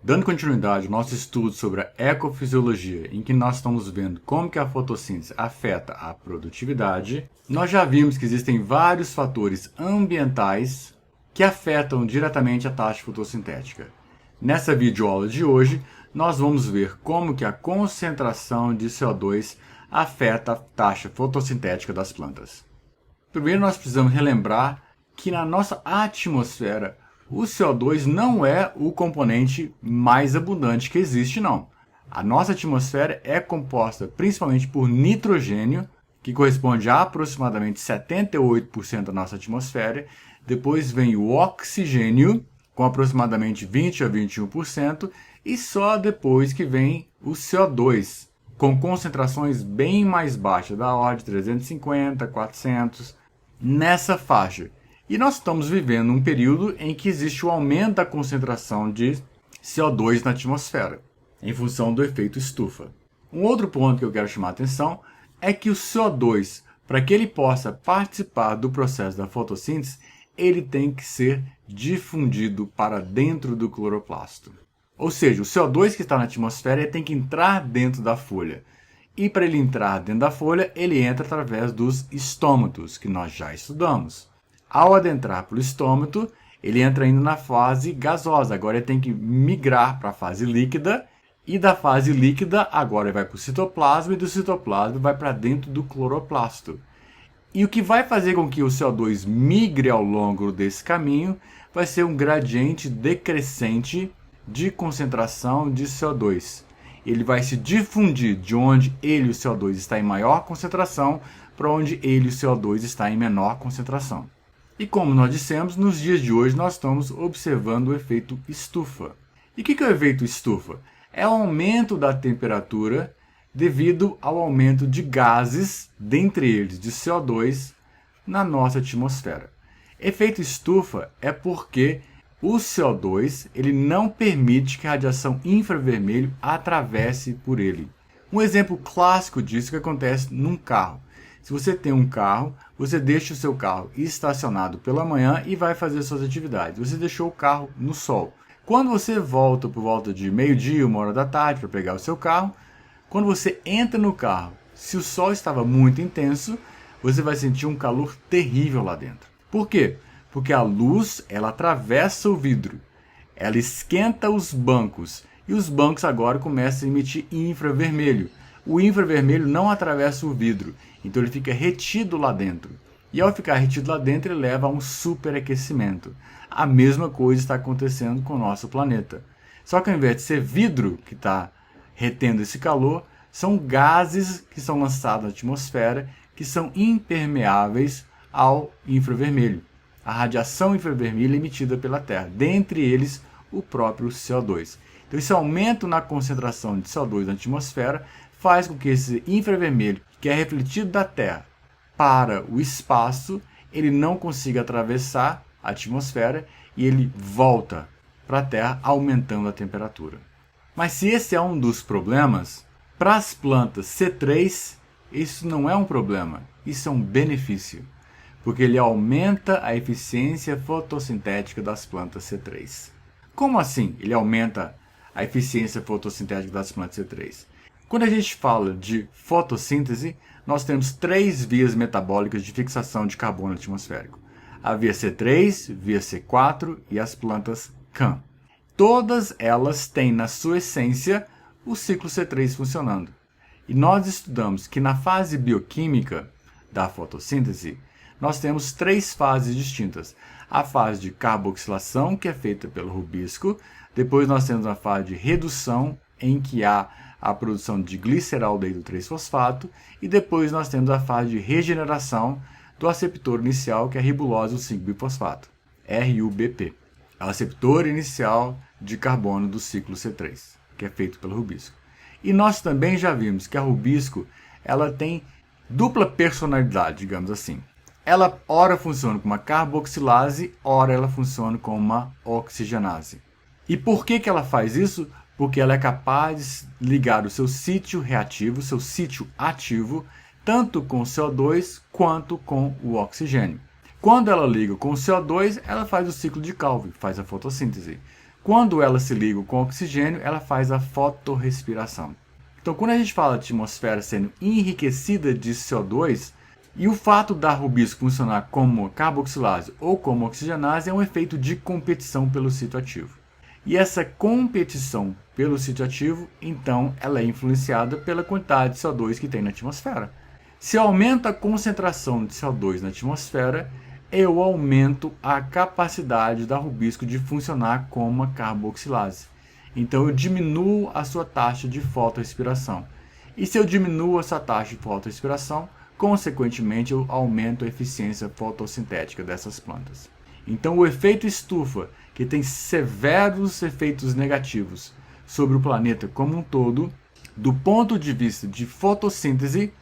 Dando continuidade ao nosso estudo sobre a ecofisiologia, em que nós estamos vendo como que a fotossíntese afeta a produtividade, nós já vimos que existem vários fatores ambientais que afetam diretamente a taxa fotossintética. Nessa videoaula de hoje, nós vamos ver como que a concentração de CO2 afeta a taxa fotossintética das plantas. Primeiro, nós precisamos relembrar que na nossa atmosfera, o CO2 não é o componente mais abundante que existe, não. A nossa atmosfera é composta principalmente por nitrogênio, que corresponde a aproximadamente 78% da nossa atmosfera. Depois vem o oxigênio, com aproximadamente 20 a 21%, e só depois que vem o CO2, com concentrações bem mais baixas, da ordem de 350, 400, nessa faixa. E nós estamos vivendo um período em que existe o aumento da concentração de CO2 na atmosfera, em função do efeito estufa. Um outro ponto que eu quero chamar a atenção é que o CO2, para que ele possa participar do processo da fotossíntese, ele tem que ser difundido para dentro do cloroplasto. Ou seja, o CO2 que está na atmosfera ele tem que entrar dentro da folha. E para ele entrar dentro da folha, ele entra através dos estômatos, que nós já estudamos. Ao adentrar pelo estômato, ele entra indo na fase gasosa. Agora ele tem que migrar para a fase líquida. E da fase líquida, agora ele vai para o citoplasma. E do citoplasma vai para dentro do cloroplasto. E o que vai fazer com que o CO2 migre ao longo desse caminho vai ser um gradiente decrescente de concentração de CO2. Ele vai se difundir de onde ele, o CO2, está em maior concentração para onde ele, o CO2, está em menor concentração. E como nós dissemos, nos dias de hoje nós estamos observando o efeito estufa. E o que é o efeito estufa? É o aumento da temperatura devido ao aumento de gases, dentre eles de CO2, na nossa atmosfera. Efeito estufa é porque o CO2 ele não permite que a radiação infravermelho atravesse por ele. Um exemplo clássico disso que acontece num carro. Se você tem um carro, você deixa o seu carro estacionado pela manhã e vai fazer suas atividades. Você deixou o carro no sol. Quando você volta por volta de meio-dia, 1 hora da tarde para pegar o seu carro, quando você entra no carro, se o sol estava muito intenso, você vai sentir um calor terrível lá dentro. Por quê? Porque a luz ela atravessa o vidro, ela esquenta os bancos e os bancos agora começam a emitir infravermelho. O infravermelho não atravessa o vidro, então ele fica retido lá dentro. E ao ficar retido lá dentro, ele leva a um superaquecimento. A mesma coisa está acontecendo com o nosso planeta. Só que ao invés de ser vidro que está retendo esse calor, são gases que são lançados na atmosfera que são impermeáveis ao infravermelho. A radiação infravermelha emitida pela Terra, dentre eles o próprio CO2. Então esse aumento na concentração de CO2 na atmosfera faz com que esse infravermelho, que é refletido da Terra para o espaço, ele não consiga atravessar a atmosfera e ele volta para a Terra, aumentando a temperatura. Mas se esse é um dos problemas, para as plantas C3, isso não é um problema, isso é um benefício, porque ele aumenta a eficiência fotossintética das plantas C3. Como assim ele aumenta a eficiência fotossintética das plantas C3? Quando a gente fala de fotossíntese, nós temos 3 vias metabólicas de fixação de carbono atmosférico. A via C3, via C4 e as plantas CAN. Todas elas têm na sua essência o ciclo C3 funcionando. E nós estudamos que na fase bioquímica da fotossíntese, nós temos 3 fases distintas. A fase de carboxilação, que é feita pelo rubisco. Depois nós temos a fase de redução, em que há a produção de gliceraldeído 3-fosfato, e depois nós temos a fase de regeneração do aceptor inicial, que é a ribulose 5-bifosfato, RUBP. É o aceptor inicial de carbono do ciclo C3, que é feito pelo rubisco. E nós também já vimos que a rubisco ela tem dupla personalidade, digamos assim. Ela ora funciona como uma carboxilase, ora ela funciona como uma oxigenase. E por que ela faz isso? Porque ela é capaz de ligar o seu sítio reativo, seu sítio ativo, tanto com o CO2 quanto com o oxigênio. Quando ela liga com o CO2, ela faz o ciclo de Calvin, faz a fotossíntese. Quando ela se liga com oxigênio, ela faz a fotorrespiração. Então, quando a gente fala de atmosfera sendo enriquecida de CO2, e o fato da rubisco funcionar como carboxilase ou como oxigenase é um efeito de competição pelo sítio ativo. E essa competição pelo sítio ativo, então, ela é influenciada pela quantidade de CO2 que tem na atmosfera. Se eu aumento a concentração de CO2 na atmosfera, eu aumento a capacidade da rubisco de funcionar como uma carboxilase. Então, eu diminuo a sua taxa de fotorrespiração. E se eu diminuo essa taxa de fotorrespiração, consequentemente, eu aumento a eficiência fotossintética dessas plantas. Então, o efeito estufa, que tem severos efeitos negativos sobre o planeta como um todo, do ponto de vista de fotossíntese,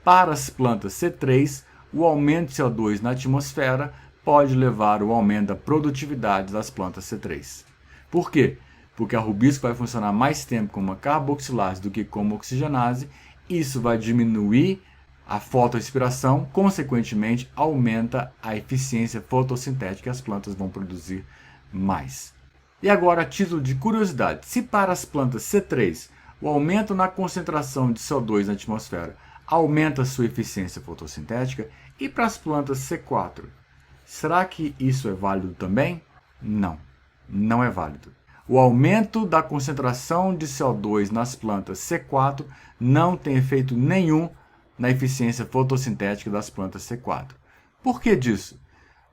para as plantas C3, o aumento de CO2 na atmosfera pode levar ao aumento da produtividade das plantas C3. Por quê? Porque a rubisco vai funcionar mais tempo como uma carboxilase do que como oxigenase. Isso vai diminuir a fotorrespiração, consequentemente, aumenta a eficiência fotossintética e as plantas vão produzir mais. E agora, a título de curiosidade, se para as plantas C3 o aumento na concentração de CO2 na atmosfera aumenta a sua eficiência fotossintética, e para as plantas C4, será que isso é válido também? Não, não é válido. O aumento da concentração de CO2 nas plantas C4 não tem efeito nenhum na eficiência fotossintética das plantas C4. Por que disso?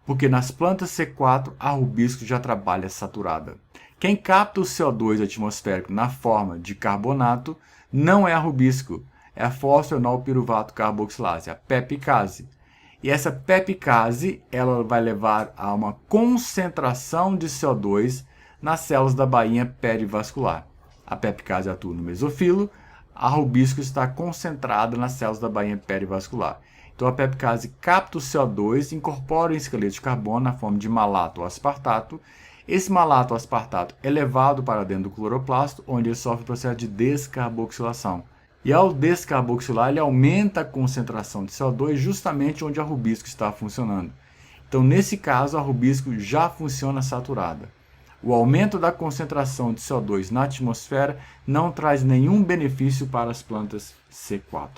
Porque nas plantas C4 a rubisco já trabalha saturada. Quem capta o CO2 atmosférico na forma de carbonato não é a rubisco, é a fosfenolpiruvato carboxilase, a pepicase. E essa pepicase ela vai levar a uma concentração de CO2 nas células da bainha perivascular. A pepicase atua no mesofilo, a rubisco está concentrada nas células da bainha perivascular. Então a pepicase capta o CO2, incorpora em esqueleto de carbono na forma de malato ou aspartato. Esse malato ou aspartato é levado para dentro do cloroplasto, onde ele sofre o processo de descarboxilação. E ao descarboxilar, ele aumenta a concentração de CO2 justamente onde a rubisco está funcionando. Então, nesse caso, a rubisco já funciona saturada. O aumento da concentração de CO2 na atmosfera não traz nenhum benefício para as plantas C4.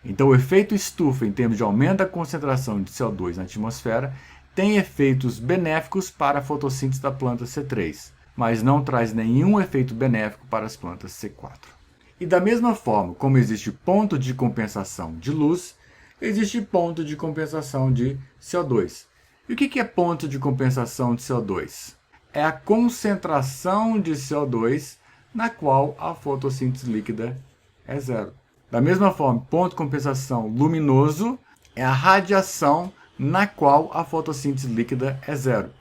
Então, o efeito estufa, em termos de aumento da concentração de CO2 na atmosfera, tem efeitos benéficos para a fotossíntese da planta C3, mas não traz nenhum efeito benéfico para as plantas C4. E da mesma forma como existe ponto de compensação de luz, existe ponto de compensação de CO2. E o que é ponto de compensação de CO2? É a concentração de CO2 na qual a fotossíntese líquida é zero. Da mesma forma, ponto de compensação luminoso é a radiação na qual a fotossíntese líquida é zero.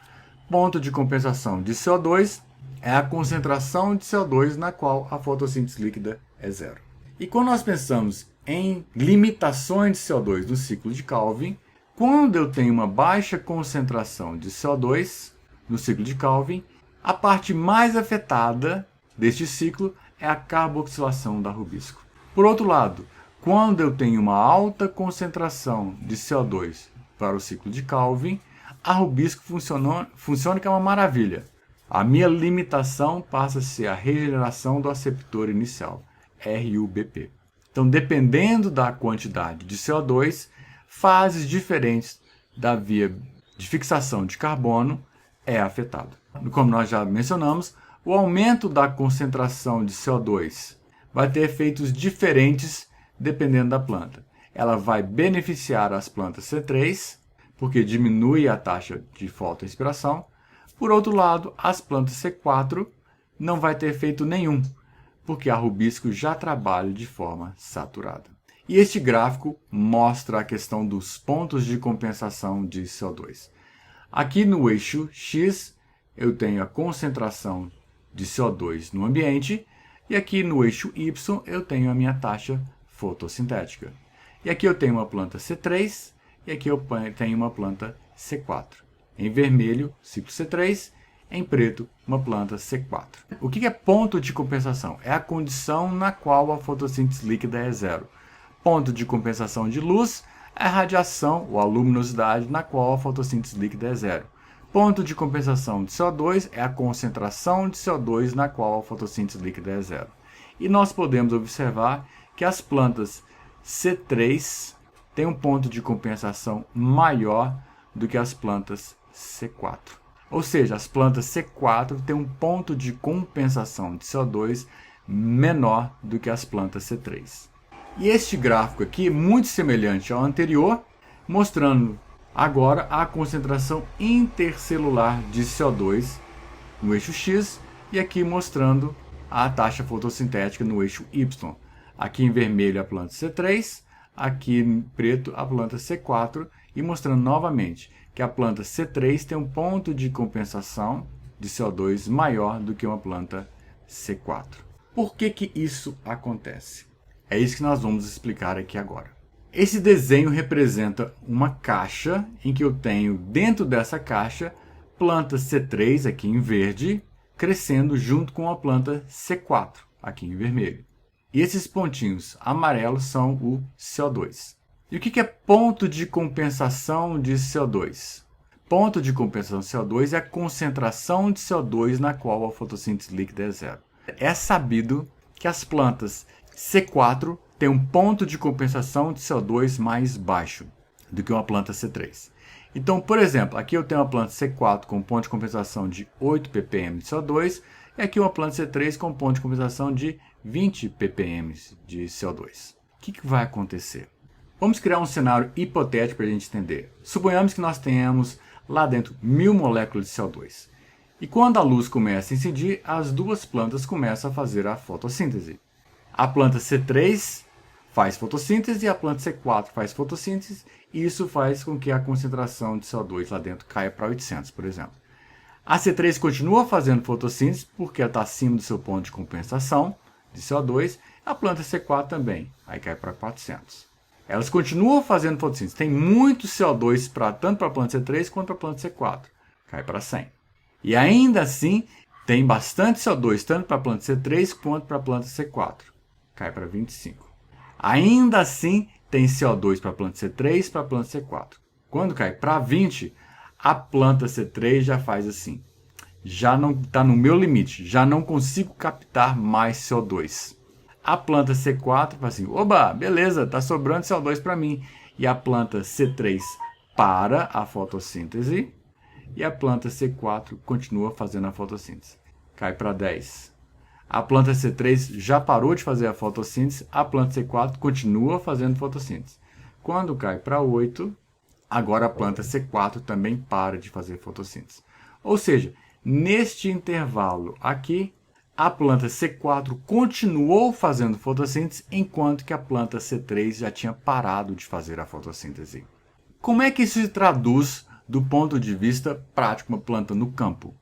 Ponto de compensação de CO2 é a concentração de CO2 na qual a fotossíntese líquida é zero. E quando nós pensamos em limitações de CO2 do ciclo de Calvin, quando eu tenho uma baixa concentração de CO2 no ciclo de Calvin, a parte mais afetada deste ciclo é a carboxilação da rubisco. Por outro lado, quando eu tenho uma alta concentração de CO2 para o ciclo de Calvin, a rubisco funciona que é uma maravilha. A minha limitação passa a ser a regeneração do aceptor inicial, RUBP. Então, dependendo da quantidade de CO2, fases diferentes da via de fixação de carbono é afetado. Como nós já mencionamos, o aumento da concentração de CO2 vai ter efeitos diferentes dependendo da planta. Ela vai beneficiar as plantas C3, porque diminui a taxa de fotorrespiração. Por outro lado, as plantas C4 não vai ter efeito nenhum, porque a rubisco já trabalha de forma saturada. E este gráfico mostra a questão dos pontos de compensação de CO2. Aqui no eixo X, eu tenho a concentração de CO2 no ambiente, e aqui no eixo Y, eu tenho a minha taxa fotossintética. E aqui eu tenho uma planta C3, e aqui eu tenho uma planta C4. Em vermelho, ciclo C3, em preto, uma planta C4. O que é ponto de compensação? É a condição na qual a fotossíntese líquida é zero. Ponto de compensação de luz é a radiação ou a luminosidade na qual a fotossíntese líquida é zero. Ponto de compensação de CO2 é a concentração de CO2 na qual a fotossíntese líquida é zero. E nós podemos observar que as plantas C3 têm um ponto de compensação maior do que as plantas C4. Ou seja, as plantas C4 têm um ponto de compensação de CO2 menor do que as plantas C3. E este gráfico aqui é muito semelhante ao anterior, mostrando agora a concentração intercelular de CO2 no eixo X e aqui mostrando a taxa fotossintética no eixo Y. Aqui em vermelho a planta C3, aqui em preto a planta C4 e mostrando novamente que a planta C3 tem um ponto de compensação de CO2 maior do que uma planta C4. Por que isso acontece? É isso que nós vamos explicar aqui agora. Esse desenho representa uma caixa em que eu tenho dentro dessa caixa planta C3 aqui em verde crescendo junto com a planta C4 aqui em vermelho. E esses pontinhos amarelos são o CO2. E o que é ponto de compensação de CO2? Ponto de compensação de CO2 é a concentração de CO2 na qual a fotossíntese líquida é zero. É sabido que as plantas C4 têm um ponto de compensação de CO2 mais baixo do que uma planta C3. Então, por exemplo, aqui eu tenho uma planta C4 com ponto de compensação de 8 ppm de CO2 e aqui uma planta C3 com ponto de compensação de 20 ppm de CO2. O que vai acontecer? Vamos criar um cenário hipotético para a gente entender. Suponhamos que nós tenhamos lá dentro 1000 moléculas de CO2. E quando a luz começa a incidir, as duas plantas começam a fazer a fotossíntese. A planta C3 faz fotossíntese e a planta C4 faz fotossíntese, e isso faz com que a concentração de CO2 lá dentro caia para 800, por exemplo. A C3 continua fazendo fotossíntese porque ela está acima do seu ponto de compensação de CO2, a planta C4 também, aí cai para 400. Elas continuam fazendo fotossíntese, tem muito CO2 tanto para a planta C3 quanto para a planta C4, cai para 100. E ainda assim, tem bastante CO2 tanto para a planta C3 quanto para a planta C4, cai para 25. Ainda assim, tem CO2 para a planta C3 e para a planta C4. Quando cai para 20, a planta C3 já faz assim. Já não está no meu limite, já não consigo captar mais CO2. A planta C4 faz assim, oba, beleza, está sobrando CO2 para mim. E a planta C3 para a fotossíntese e a planta C4 continua fazendo a fotossíntese. Cai para 10. A planta C3 já parou de fazer a fotossíntese, a planta C4 continua fazendo fotossíntese. Quando cai para 8, agora a planta C4 também para de fazer fotossíntese. Ou seja, neste intervalo aqui, a planta C4 continuou fazendo fotossíntese, enquanto que a planta C3 já tinha parado de fazer a fotossíntese. Como é que isso se traduz do ponto de vista prático, uma planta no campo?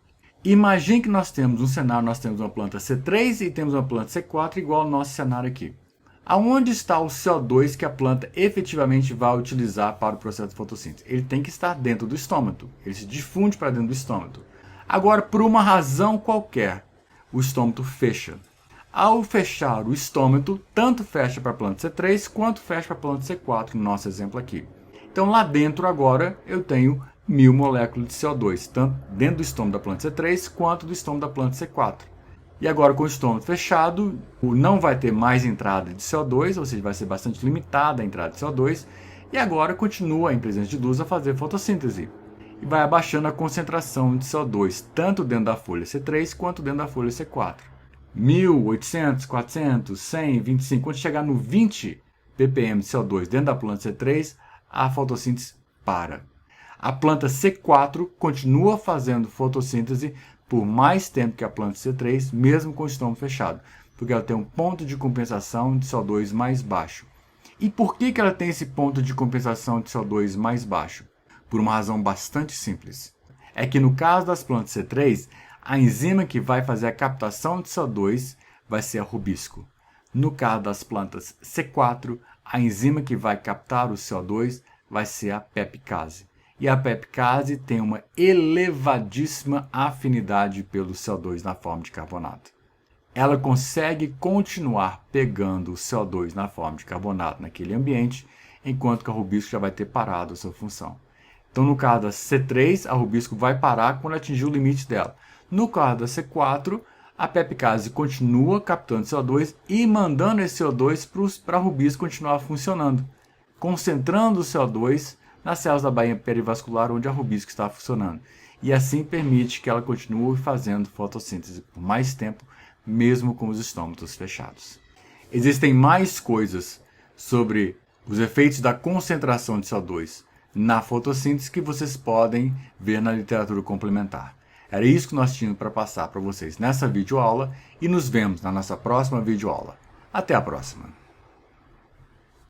Imagine que nós temos um cenário, nós temos uma planta C3 e temos uma planta C4 igual ao nosso cenário aqui. Aonde está o CO2 que a planta efetivamente vai utilizar para o processo de fotossíntese? Ele tem que estar dentro do estômago, ele se difunde para dentro do estômago. Agora, por uma razão qualquer, o estômago fecha. Ao fechar o estômago, tanto fecha para a planta C3 quanto fecha para a planta C4, no nosso exemplo aqui. Então lá dentro agora eu tenho 1000 moléculas de CO2, tanto dentro do estômago da planta C3 quanto do estômago da planta C4. E agora com o estômago fechado, não vai ter mais entrada de CO2, ou seja, vai ser bastante limitada a entrada de CO2, e agora continua em presença de luz a fazer fotossíntese. E vai abaixando a concentração de CO2, tanto dentro da folha C3 quanto dentro da folha C4. 1000, 800, 400, 100, 25, quando chegar no 20 ppm de CO2 dentro da planta C3, a fotossíntese para. A planta C4 continua fazendo fotossíntese por mais tempo que a planta C3, mesmo com o estômago fechado, porque ela tem um ponto de compensação de CO2 mais baixo. E por que ela tem esse ponto de compensação de CO2 mais baixo? Por uma razão bastante simples. É que no caso das plantas C3, a enzima que vai fazer a captação de CO2 vai ser a rubisco. No caso das plantas C4, a enzima que vai captar o CO2 vai ser a pepcase. E a pepcase tem uma elevadíssima afinidade pelo CO2 na forma de carbonato. Ela consegue continuar pegando o CO2 na forma de carbonato naquele ambiente, enquanto que a rubisco já vai ter parado a sua função. Então, no caso da C3, a rubisco vai parar quando atingir o limite dela. No caso da C4, a pepicase continua captando CO2 e mandando esse CO2 para a rubisco continuar funcionando, concentrando o CO2 nas células da bainha perivascular onde a rubisco está funcionando. E assim permite que ela continue fazendo fotossíntese por mais tempo, mesmo com os estômatos fechados. Existem mais coisas sobre os efeitos da concentração de CO2 na fotossíntese que vocês podem ver na literatura complementar. Era isso que nós tínhamos para passar para vocês nessa videoaula e nos vemos na nossa próxima videoaula. Até a próxima!